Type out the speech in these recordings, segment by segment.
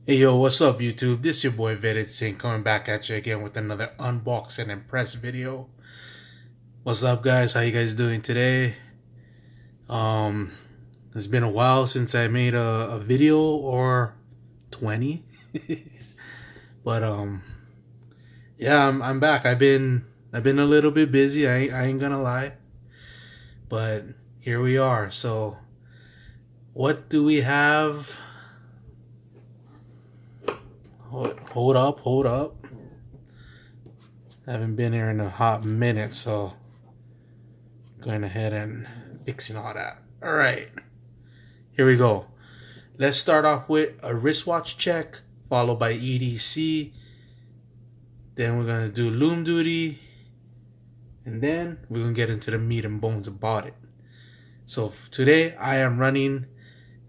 Hey yo, what's up YouTube? This your boy Vetted Singh coming back at you again with another unbox and impress video. What's up guys? How you guys doing today? Um it's been a while since I made a video, or 20. But yeah, I'm back. I've been a little bit busy. I ain't gonna lie. But here we are. So what do we have? Hold up. I haven't been here in a hot minute, so going ahead and fixing all that. All right, here we go. Let's start off with a wristwatch check, followed by EDC. Then we're gonna do loom duty, and then we're gonna get into the meat and bones about it. So today I am running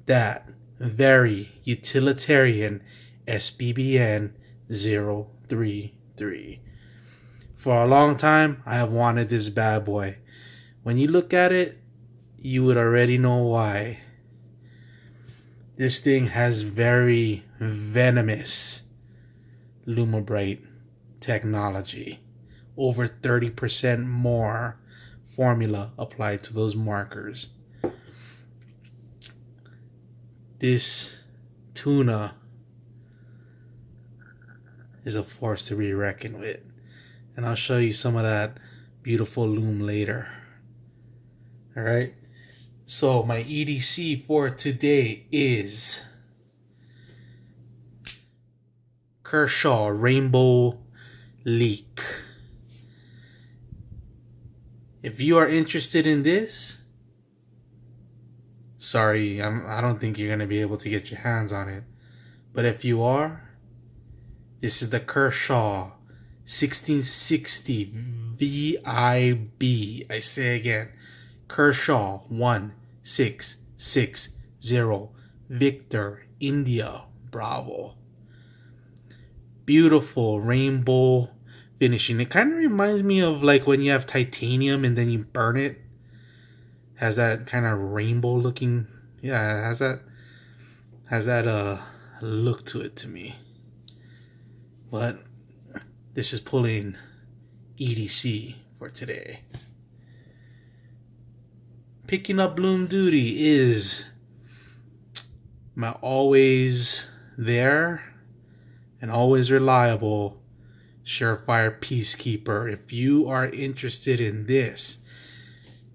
that very utilitarian SBBN 033. For a long time, I have wanted this bad boy. When you look at it, you would already know why. This thing has very venomous Lumabrite technology. Over 30% more formula applied to those markers. This tuna is a force to be reckoned with. And I'll show you some of that beautiful loom later. Alright, so my EDC for today is Kershaw Rainbow Leak. If you are interested in this, sorry, I don't think you're going to be able to get your hands on it. But if you are, this is the Kershaw 1660 VIB. I say again, Kershaw 1660 Victor India Bravo. Beautiful rainbow finishing. It kind of reminds me of like when you have titanium and then you burn it. Has that kind of rainbow looking. Yeah, it has that look to it to me. But this is pulling EDC for today. Picking up loom duty is my always there and always reliable Surefire Peacekeeper. If you are interested in this,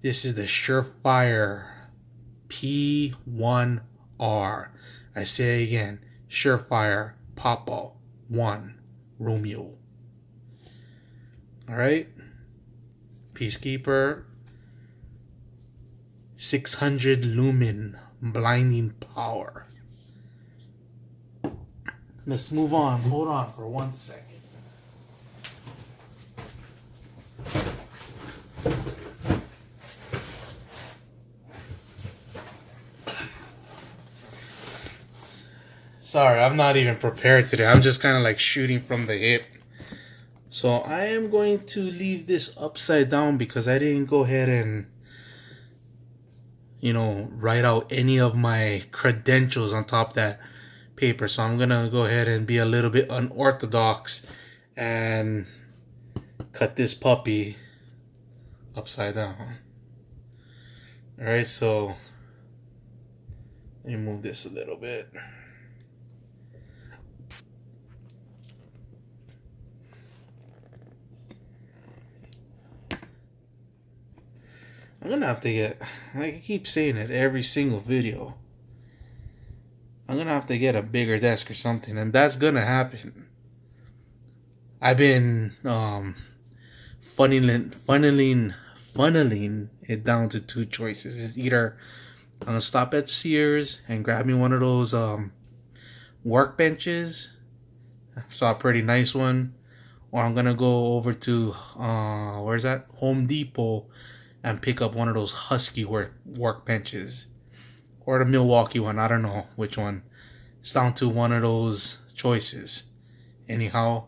this is the Surefire P1R. I say again, Surefire Papa 1 Romeo. Alright, Peacekeeper, 600 lumen blinding power. Let's move on. Hold on for 1 second. Sorry, I'm not even prepared today. I'm just kind of like shooting from the hip. So I am going to leave this upside down because I didn't go ahead and, write out any of my credentials on top of that paper. So I'm going to go ahead and be a little bit unorthodox and cut this puppy upside down. Alright, so let me move this a little bit. I'm gonna have to get, like I keep saying it every single video, I'm gonna have to get a bigger desk or something, and that's gonna happen. I've been funneling it down to two choices. It's either I'm gonna stop at Sears and grab me one of those workbenches, saw a pretty nice one, or I'm gonna go over to where's that, Home Depot, and pick up one of those Husky workbenches, or the Milwaukee one. I don't know which one. It's down to one of those choices. Anyhow,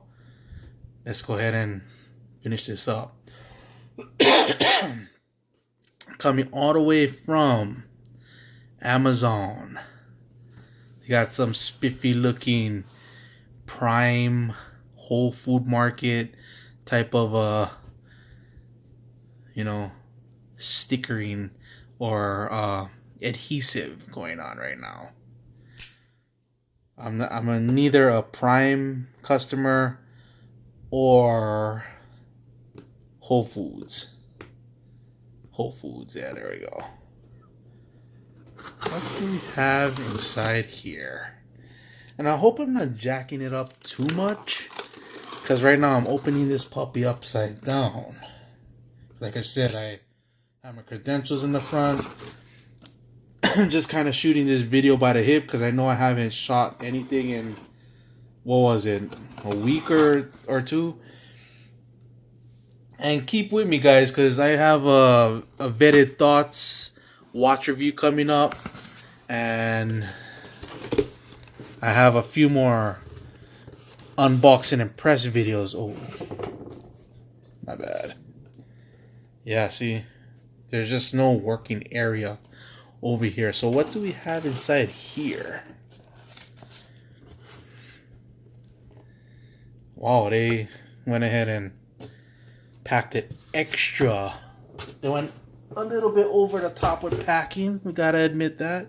let's go ahead and finish this up. Coming all the way from Amazon. They got some spiffy looking prime whole food market type of stickering or adhesive going on right now. I'm neither a Prime customer or Whole Foods. Whole Foods, yeah, there we go. What do we have inside here? And I hope I'm not jacking it up too much, because right now I'm opening this puppy upside down. Like I said, I have my credentials in the front. I'm just kind of shooting this video by the hip because I know I haven't shot anything in, what was it, a week or two. And keep with me, guys, because I have a vetted thoughts watch review coming up, and I have a few more unboxing and press videos. Oh, my bad. Yeah, see, there's just no working area over here. So what do we have inside here? Wow, they went ahead and packed it extra. They went a little bit over the top with packing. We gotta admit that.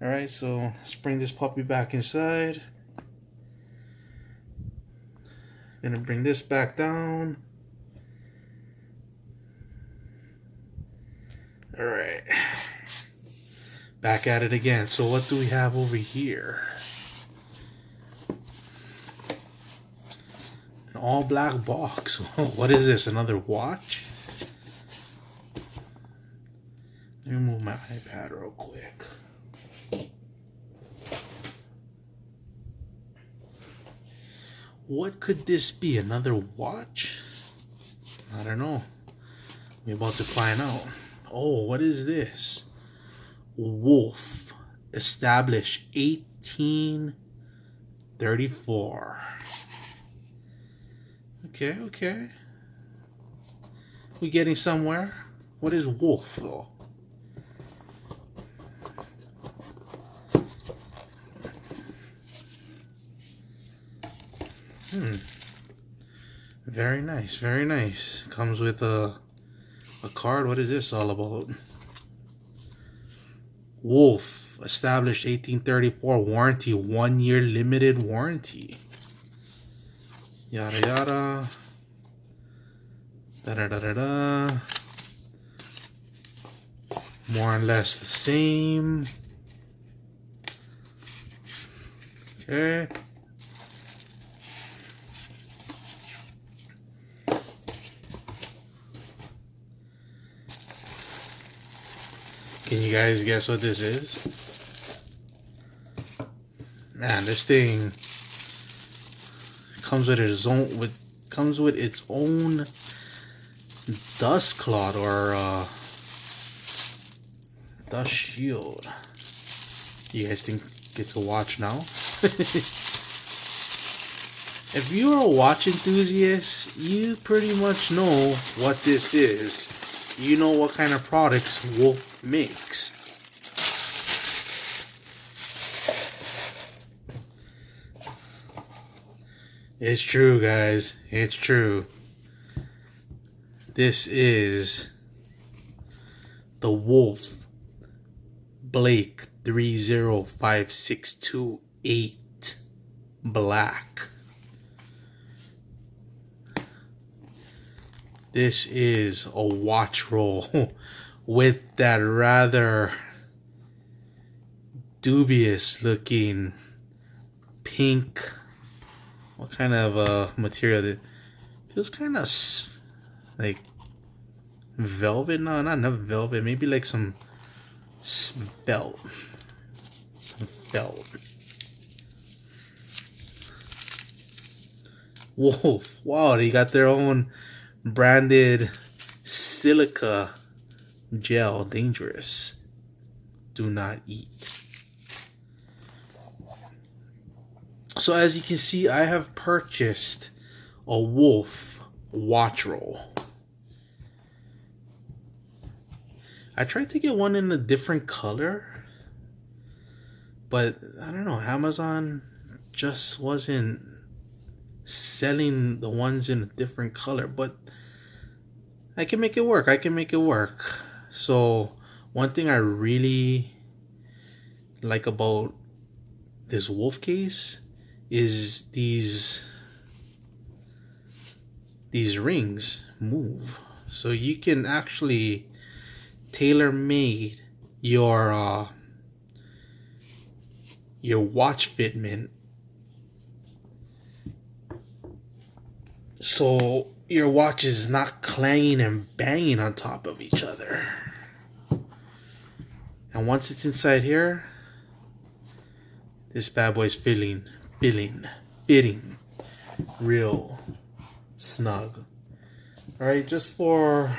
Alright, so let's bring this puppy back inside. Gonna bring this back down. Alright. Back at it again. So what do we have over here? An all black box. What is this? Another watch? Let me move my iPad real quick. What could this be? Another watch? I don't know. We're about to find out. Oh, what is this? Wolf, established 1834. Okay. We getting somewhere? What is Wolf though? Very nice, very nice. Comes with a card. What is this all about? Wolf, established 1834, warranty, 1 year limited warranty. Yada yada. Da da da da da. More or less the same. Okay. Can you guys guess what this is? Man, this thing comes with its own dust cloth or dust shield. You guys think it's a watch now? If you're a watch enthusiast, you pretty much know what this is. You know what kind of products Wolf makes. It's true, guys. It's true. This is the Wolf Blake 305628 Black. This is a watch roll with that rather dubious looking pink. What kind of material? It feels kind of like velvet. No, not velvet. Maybe like some felt. Some felt. Wolf. Wow, they got their own branded silica gel. Dangerous. Do not eat. So as you can see, I have purchased a Wolf watch roll. I tried to get one in a different color, But I don't know, Amazon just wasn't selling the ones in a different color. But I can make it work. I can make it work. So one thing I really like about this wolf case is these rings move, so you can actually tailor made your watch fitment so your watch is not clanging and banging on top of each other. And once it's inside here, this bad boy's fitting real snug. Alright, just for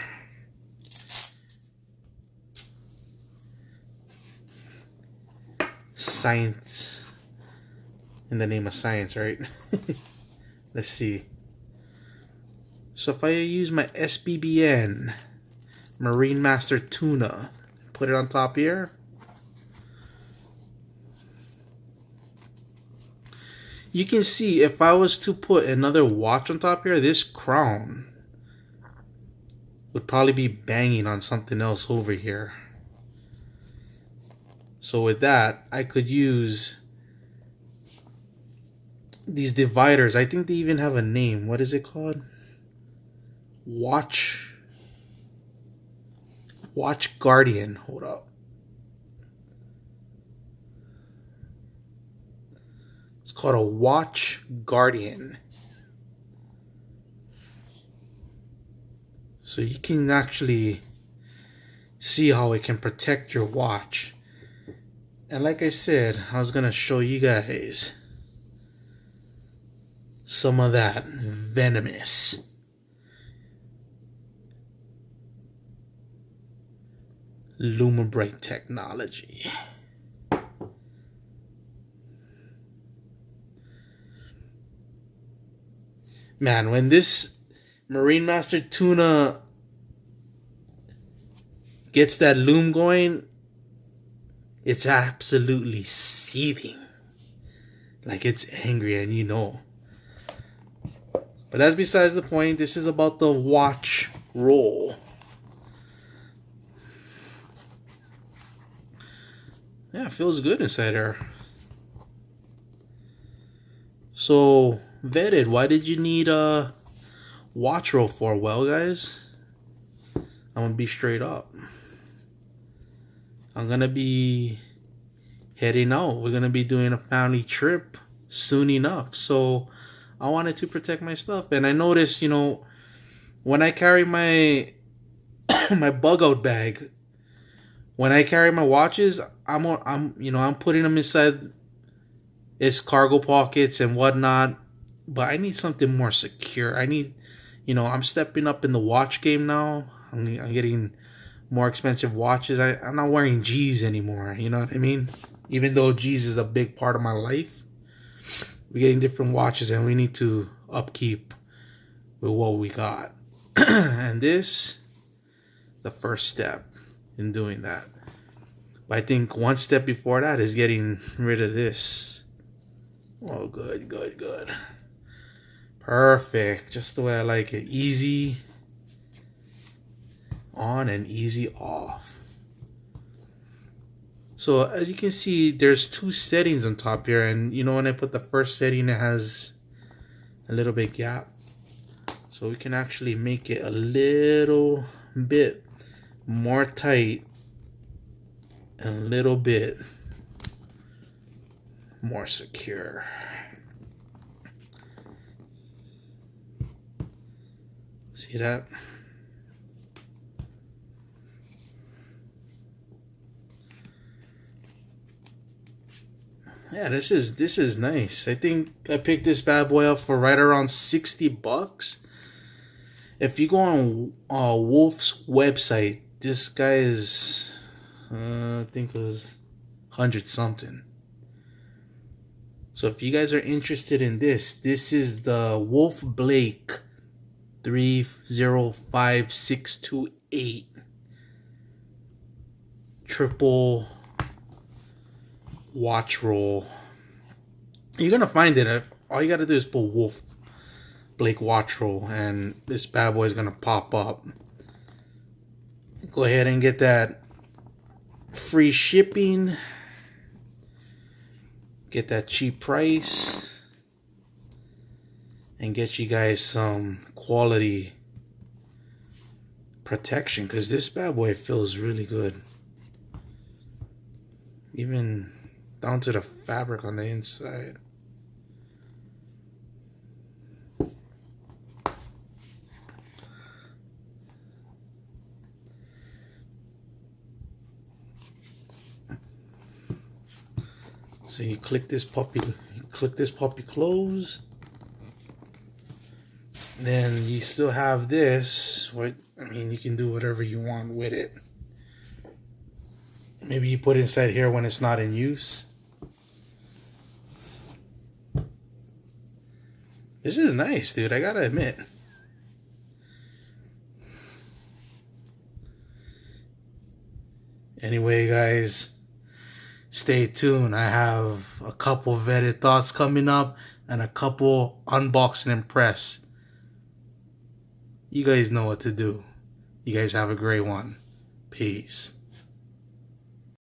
science, in the name of science, right? Let's see. So if I use my SBBN Marine Master Tuna, put it on top here, you can see if I was to put another watch on top here, this crown would probably be banging on something else over here. So with that, I could use these dividers. I think they even have a name. What is it called? Watch Guardian. Hold up. It's called a Watch Guardian. So you can actually see how it can protect your watch. And like I said, I was going to show you guys some of that venomous Lumibrite technology. Man, when this Marine Master Tuna gets that loom going, it's absolutely seething. Like it's angry, and you know. But that's besides the point. This is about the watch roll. Yeah, it feels good inside here. So, vetted, why did you need a watch roll for? Well, guys, I'm going to be straight up. I'm going to be heading out. We're going to be doing a family trip soon enough. So, I wanted to protect my stuff. And I noticed, you know, when I carry my my bug out bag, when I carry my watches, I'm putting them inside its cargo pockets and whatnot. But I need something more secure. I need, I'm stepping up in the watch game now. I'm getting more expensive watches. I'm not wearing G's anymore. You know what I mean? Even though G's is a big part of my life, we're getting different watches and we need to upkeep with what we got. And this, the first step in doing that. But I think one step before that is getting rid of this. Oh, good. Perfect. Just the way I like it. Easy on and easy off. So as you can see, there's two settings on top here. And when I put the first setting, it has a little bit gap. So we can actually make it a little bit more tight and a little bit more secure. See that? Yeah, this is nice. I think I picked this bad boy up for right around $60. If you go on Wolf's website, this guy is, I think it was 100 something. So if you guys are interested in this is the Wolf Blake 305628 triple watch roll. You're gonna find it. All you gotta do is put Wolf Blake watch roll, and this bad boy is gonna pop up. Go ahead and get that free shipping. Get that cheap price. And get you guys some quality protection, because this bad boy feels really good. Even down to the fabric on the inside. So you click this puppy close. Then you still have this. I mean, you can do whatever you want with it. Maybe you put it inside here when it's not in use. This is nice, dude. I gotta admit. Anyway, guys, stay tuned. I have a couple vetted thoughts coming up and a couple unboxing and press. You guys know what to do. You guys have a great one. Peace.